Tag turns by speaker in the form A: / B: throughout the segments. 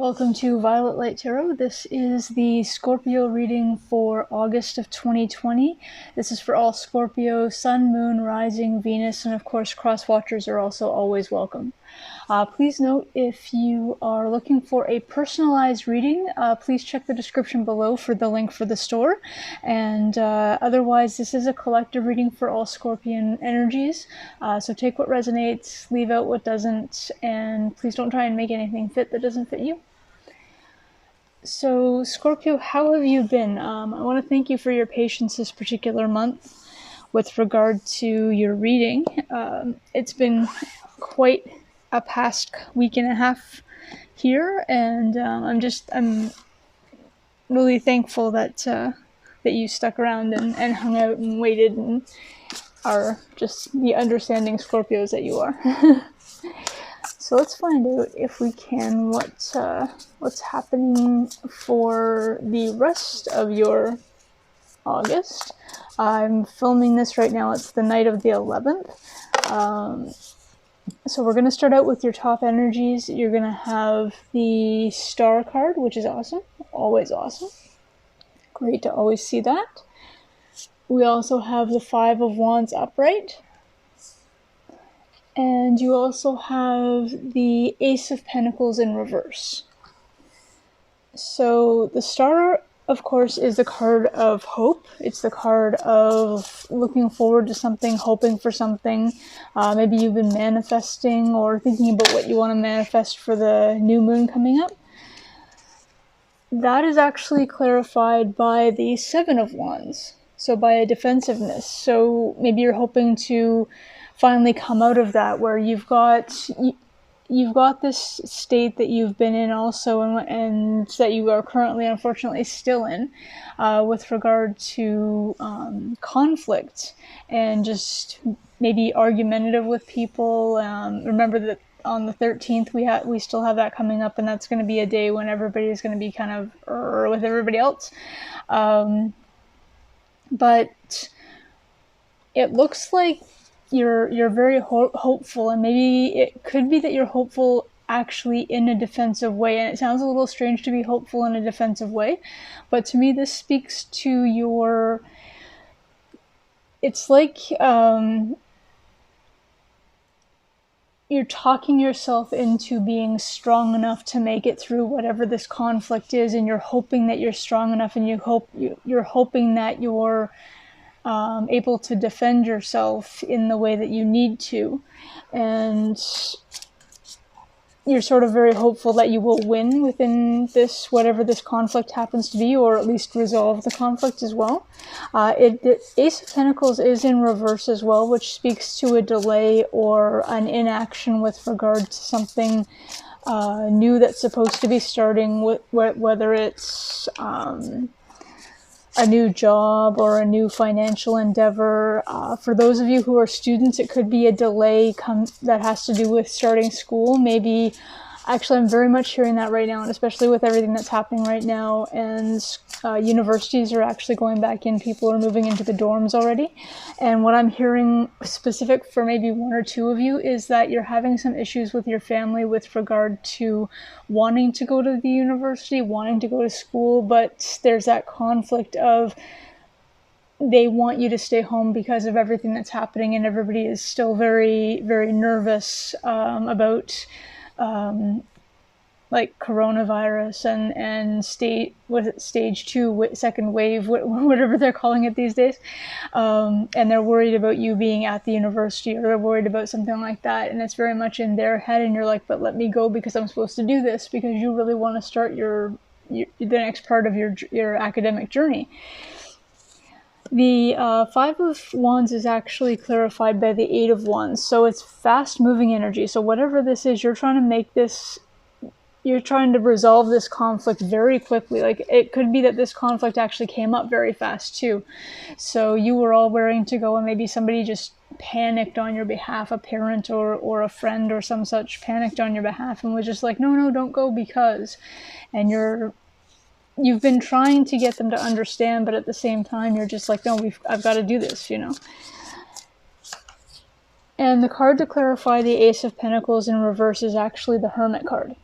A: Welcome to Violet Light Tarot. This is the Scorpio reading for August of 2020. This is for all Scorpio, Sun, Moon, Rising, Venus, and of course cross-watchers are also always welcome. Please note if you are looking for a personalized reading, please check the description below for the link for the store. And otherwise, this is a collective reading for all Scorpion energies. So take what resonates, leave out what doesn't, and please don't try and make anything fit that doesn't fit you. So, Scorpio, how have you been? I want to thank you for your patience this particular month with regard to your reading. It's been quite a past week and a half here, and I'm really thankful that that you stuck around and hung out and waited and are just the understanding Scorpios that you are. So let's find out, if we can, what's happening for the rest of your August. I'm filming this right now. It's the night of the 11th. So we're going to start out with your top energies. You're going to have the Star card, which is awesome. Always awesome. Great to always see that. We also have the Five of Wands upright. And you also have the Ace of Pentacles in reverse. So the Star, of course, is the card of hope. It's the card of looking forward to something, hoping for something. Maybe you've been manifesting or thinking about what you want to manifest for the new moon coming up. That is actually clarified by the Seven of Wands. So by a defensiveness. So maybe you're hoping to finally come out of that, where you've got this state that you've been in also, and that you are currently unfortunately still in, with regard to conflict and just maybe argumentative with people. Remember that on the 13th we still have that coming up, and that's going to be a day when everybody is going to be kind of with everybody else. But it looks like you're very hopeful, and maybe it could be that you're hopeful actually in a defensive way. And it sounds a little strange to be hopeful in a defensive way, but to me this speaks to your, it's like you're talking yourself into being strong enough to make it through whatever this conflict is, and you're hoping that you're strong enough, and you're hoping that you're able to defend yourself in the way that you need to, and you're sort of very hopeful that you will win within this, whatever this conflict happens to be, or at least resolve the conflict as well. The Ace of Pentacles is in reverse as well, which speaks to a delay or an inaction with regard to something new that's supposed to be starting, whether it's a new job or a new financial endeavor. For those of you who are students, it could be a delay that has to do with starting school. Maybe, actually, I'm very much hearing that right now, and especially with everything that's happening right now, and universities are actually going back in. People are moving into the dorms already. And what I'm hearing specific for maybe one or two of you is that you're having some issues with your family with regard to wanting to go to the university, wanting to go to school, but there's that conflict of they want you to stay home because of everything that's happening, and everybody is still very, very nervous about like coronavirus and stage 2, second wave, whatever they're calling it these days. And they're worried about you being at the university, or they're worried about something like that. And it's very much in their head, and you're like, but let me go because I'm supposed to do this, because you really want to start the next part of your academic journey. The Five of Wands is actually clarified by the Eight of Wands. So it's fast-moving energy. So whatever this is, you're trying to resolve this conflict very quickly. Like, it could be that this conflict actually came up very fast too. So you were all raring to go, and maybe somebody just panicked on your behalf, a parent or a friend or some such panicked on your behalf and was just like, no, don't go because. And you've been trying to get them to understand, but at the same time you're just like, no, I've got to do this, you know. And the card to clarify the Ace of Pentacles in reverse is actually the Hermit card.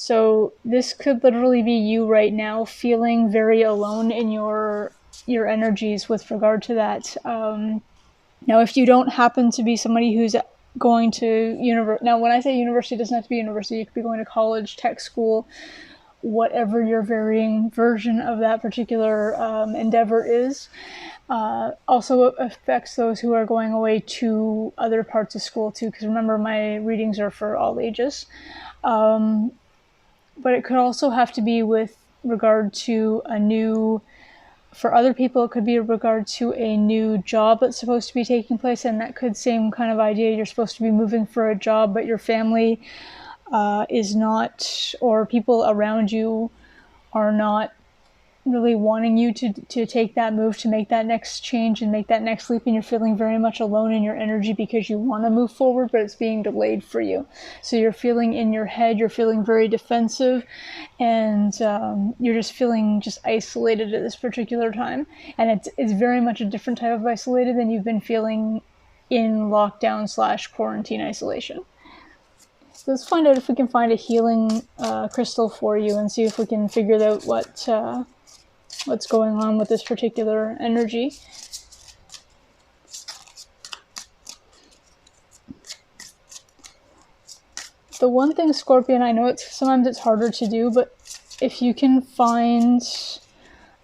A: So this could literally be you right now feeling very alone in your energies with regard to that. Now, if you don't happen to be somebody who's going to university, now when I say university, it doesn't have to be university. You could be going to college, tech school, whatever your varying version of that particular endeavor is. Also affects those who are going away to other parts of school too, because remember, my readings are for all ages. But it could also have to be with regard to a new, for other people, it could be in regard to a new job that's supposed to be taking place, and that could same kind of idea. You're supposed to be moving for a job, but your family is not, or people around you are not really wanting you to take that move, to make that next change and make that next leap, and you're feeling very much alone in your energy because you want to move forward, but it's being delayed for you. So you're feeling in your head, you're feeling very defensive, and you're just feeling just isolated at this particular time. And it's very much a different type of isolated than you've been feeling in lockdown / quarantine isolation. So let's find out if we can find a healing crystal for you and see if we can figure out what's going on with this particular energy. The one thing, Scorpion, I know sometimes it's harder to do, but if you can find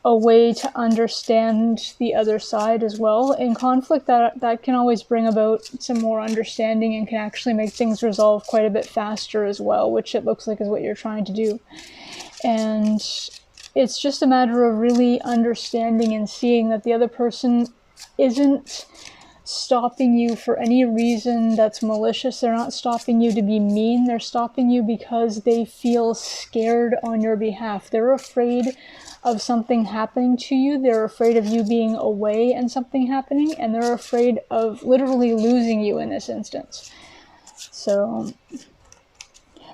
A: a way to understand the other side as well in conflict, that can always bring about some more understanding and can actually make things resolve quite a bit faster as well, which it looks like is what you're trying to do. And it's just a matter of really understanding and seeing that the other person isn't stopping you for any reason that's malicious. They're not stopping you to be mean. They're stopping you because they feel scared on your behalf. They're afraid of something happening to you. They're afraid of you being away and something happening, and they're afraid of literally losing you in this instance. So,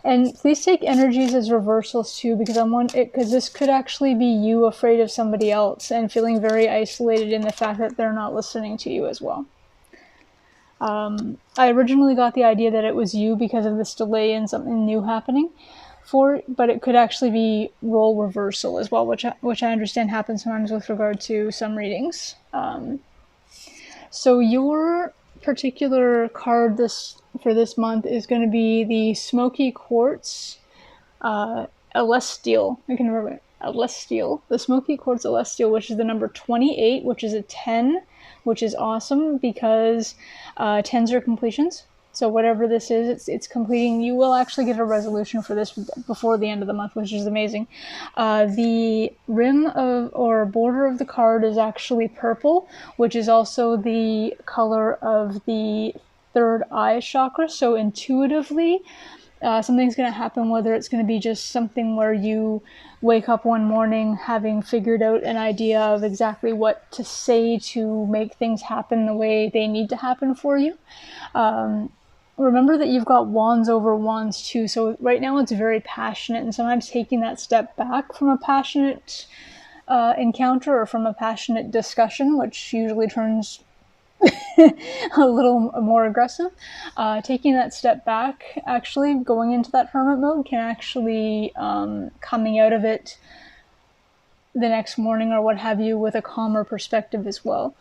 A: and please take energies as reversals too, because this could actually be you afraid of somebody else and feeling very isolated in the fact that they're not listening to you as well. I originally got the idea that it was you because of this delay in something new happening, but it could actually be role reversal as well, which I understand happens sometimes with regard to some readings. So your particular card for this month is going to be the Smoky Quartz Celestial. I can remember Celestial. The Smoky Quartz Celestial, which is the number 28, which is a 10, which is awesome because 10s are completions. So whatever this is, it's completing. You will actually get a resolution for this before the end of the month, which is amazing. The rim or border of the card is actually purple, which is also the color of the third eye chakra. So intuitively, something's going to happen, whether it's going to be just something where you wake up one morning having figured out an idea of exactly what to say to make things happen the way they need to happen for you. Remember that you've got wands over wands too, so right now it's very passionate, and sometimes taking that step back from a passionate encounter or from a passionate discussion, which usually turns a little more aggressive, taking that step back, actually going into that hermit mode, can actually coming out of it the next morning or what have you with a calmer perspective as well.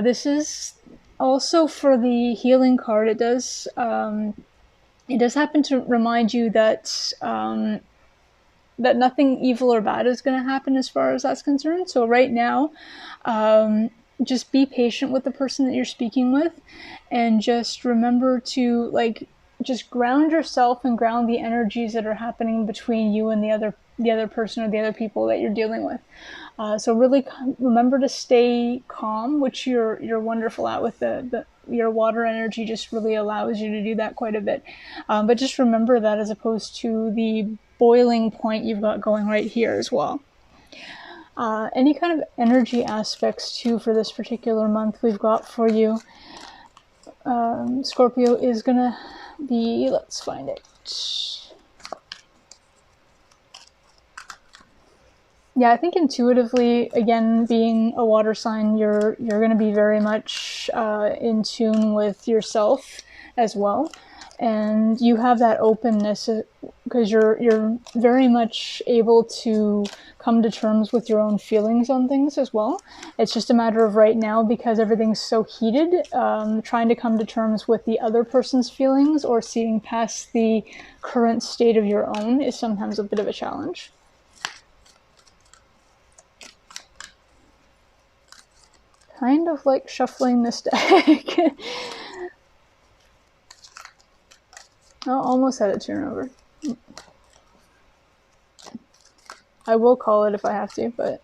A: This is also for the healing card. It does happen to remind you that that nothing evil or bad is going to happen as far as that's concerned. So right now, just be patient with the person that you're speaking with, and just remember to just ground yourself and ground the energies that are happening between you and the other person or the other people that you're dealing with. So really remember to stay calm, which you're wonderful at with your water energy. Just really allows you to do that quite a bit. But just remember that as opposed to the boiling point you've got going right here as well. Any kind of energy aspects too for this particular month we've got for you, Scorpio, is gonna be, let's find it. Yeah, I think intuitively, again, being a water sign, you're going to be very much in tune with yourself as well, and you have that openness because you're very much able to come to terms with your own feelings on things as well. It's just a matter of right now, because everything's so heated, trying to come to terms with the other person's feelings or seeing past the current state of your own is sometimes a bit of a challenge. Kind of like shuffling this deck. I almost had a turnover. I will call it if I have to, but...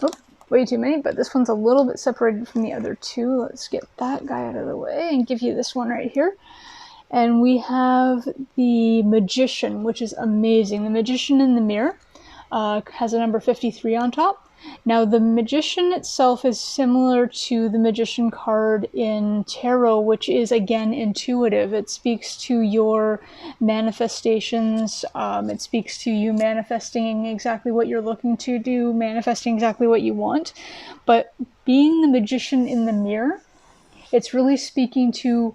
A: Oh, way too many, but this one's a little bit separated from the other two. Let's get that guy out of the way and give you this one right here. And we have the Magician, which is amazing. The Magician in the Mirror has a number 53 on top. Now, the Magician itself is similar to the Magician card in Tarot, which is, again, intuitive. It speaks to your manifestations. It speaks to you manifesting exactly what you're looking to do, manifesting exactly what you want. But being the Magician in the Mirror, it's really speaking to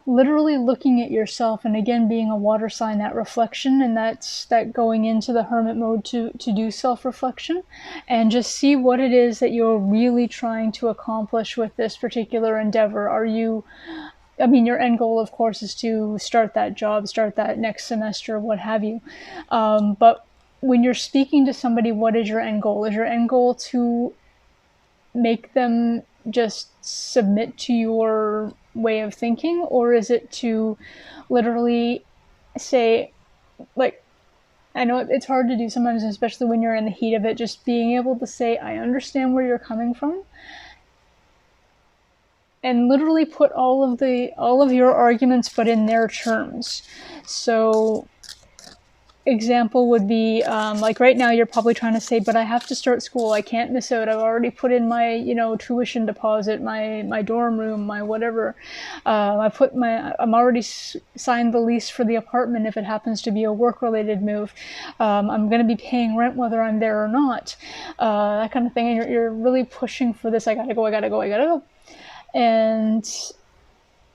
A: literally looking at yourself, and again, being a water sign, that reflection, and that's that going into the hermit mode to do self-reflection and just see what it is that you're really trying to accomplish with this particular endeavor. Are you, I mean, your end goal, of course, is to start that job, start that next semester, what have you. But when you're speaking to somebody, what is your end goal? Is your end goal to make them just submit to your way of thinking, or is it to literally say, like, I know it's hard to do sometimes, especially when you're in the heat of it, just being able to say, I understand where you're coming from, and literally put all of your arguments but in their terms. So example would be like right now you're probably trying to say, but I have to start school, I can't miss out, I've already put in my tuition deposit, my dorm room, my whatever, I'm already signed the lease for the apartment if it happens to be a work related move, I'm going to be paying rent whether I'm there or not, that kind of thing, and you're really pushing for this, I gotta go, and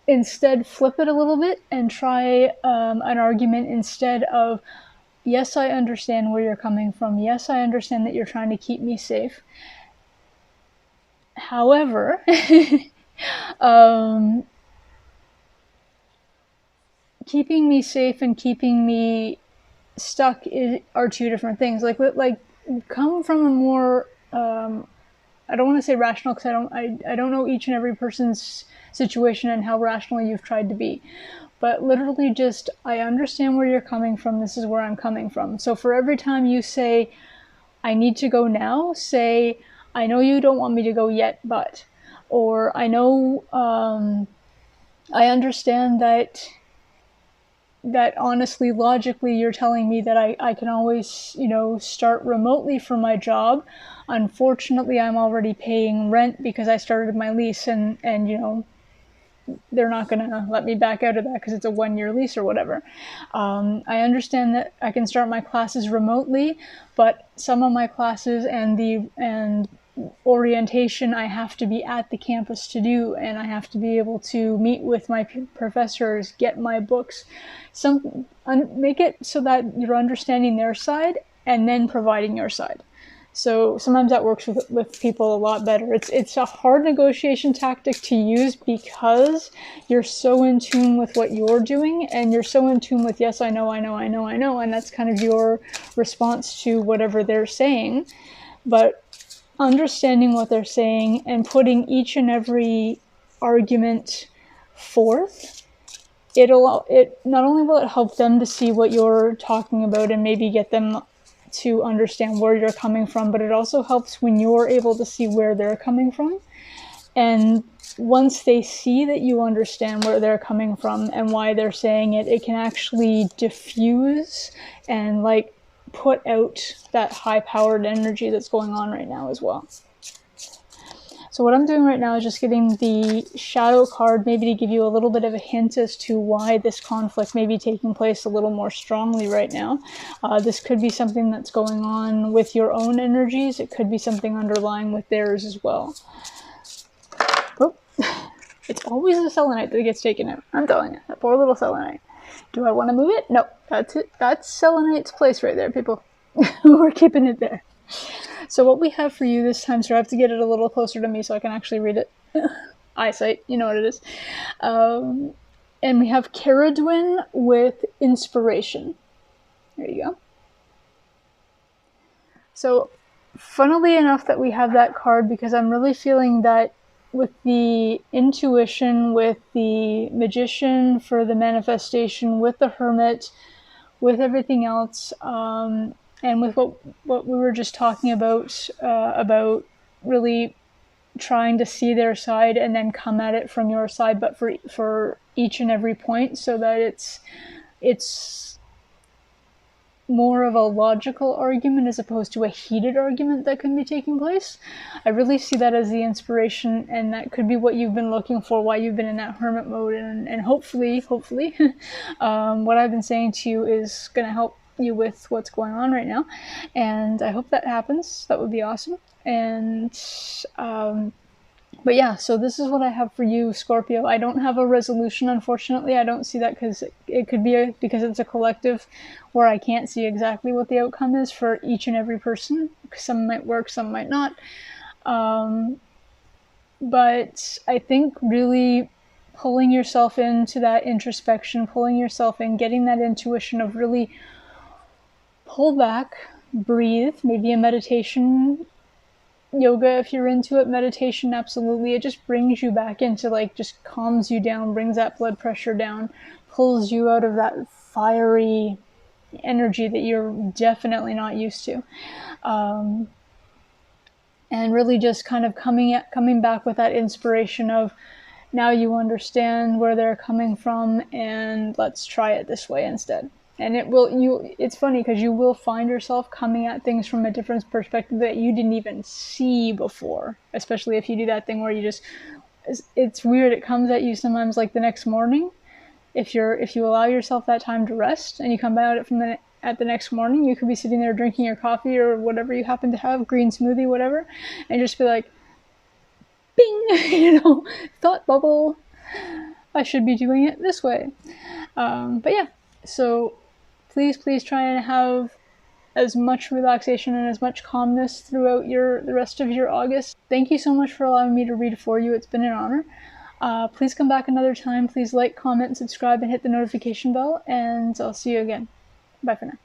A: instead flip it a little bit and try an argument instead of, yes, I understand where you're coming from. Yes, I understand that you're trying to keep me safe. However, keeping me safe and keeping me stuck are two different things. Like come from a more, I don't want to say rational, because I don't know each and every person's situation and how rational you've tried to be. But literally just, I understand where you're coming from, this is where I'm coming from. So for every time you say, I need to go now, say, I know you don't want me to go yet, but, or I know, I understand that honestly, logically, you're telling me that I can always, start remotely from my job. Unfortunately, I'm already paying rent because I started my lease, and they're not going to let me back out of that because it's a 1-year lease or whatever. I understand that I can start my classes remotely, but some of my classes and orientation I have to be at the campus to do, and I have to be able to meet with my professors, get my books, make it so that you're understanding their side and then providing your side. So sometimes that works with people a lot better. It's a hard negotiation tactic to use because you're so in tune with what you're doing, and you're so in tune with, yes, I know, and that's kind of your response to whatever they're saying. But understanding what they're saying and putting each and every argument forth, it not only will it help them to see what you're talking about and maybe get them to understand where you're coming from, but it also helps when you're able to see where they're coming from. And once they see that you understand where they're coming from and why they're saying it, it can actually diffuse and put out that high-powered energy that's going on right now as well. So what I'm doing right now is just getting the shadow card, maybe to give you a little bit of a hint as to why this conflict may be taking place a little more strongly right now. This could be something that's going on with your own energies. It could be something underlying with theirs as well. Oh, it's always the selenite that gets taken out. I'm telling you, that poor little selenite. Do I want to move it? No, that's it. That's selenite's place right there, people. We're keeping it there. So what we have for you this time, so I have to get it a little closer to me so I can actually read it. Eyesight, you know what it is. And we have Caradwin with inspiration. There you go. So funnily enough that we have that card, because I'm really feeling that with the intuition, with the magician for the manifestation, with the hermit, with everything else, and with what we were just talking about really trying to see their side and then come at it from your side, but for each and every point, so that it's more of a logical argument as opposed to a heated argument that can be taking place. I really see that as the inspiration, and that could be what you've been looking for, why you've been in that hermit mode, and hopefully, what I've been saying to you is going to help you with what's going on right now, and I hope that happens. That would be awesome. And but yeah, so this is what I have for you, Scorpio. I don't have a resolution, unfortunately. I don't see that because it could be because it's a collective where I can't see exactly what the outcome is for each and every person. Some might work, some might not. But I think really pulling yourself into that introspection, pulling yourself in, getting that intuition of really pull back, breathe, maybe a meditation, yoga if you're into it, meditation, absolutely. It just brings you back into, like, just calms you down, brings that blood pressure down, pulls you out of that fiery energy that you're definitely not used to. And really just kind of coming back with that inspiration of, now you understand where they're coming from, and let's try it this way instead. And it's funny because you will find yourself coming at things from a different perspective that you didn't even see before, especially if you do that thing where it's weird. It comes at you sometimes like the next morning. If you allow yourself that time to rest and you come at it at the next morning, you could be sitting there drinking your coffee or whatever you happen to have, green smoothie, whatever, and just be like, bing, thought bubble, I should be doing it this way. But yeah, so please try and have as much relaxation and as much calmness throughout the rest of your August. Thank you so much for allowing me to read for you. It's been an honor. Please come back another time. Please like, comment, subscribe, and hit the notification bell, and I'll see you again. Bye for now.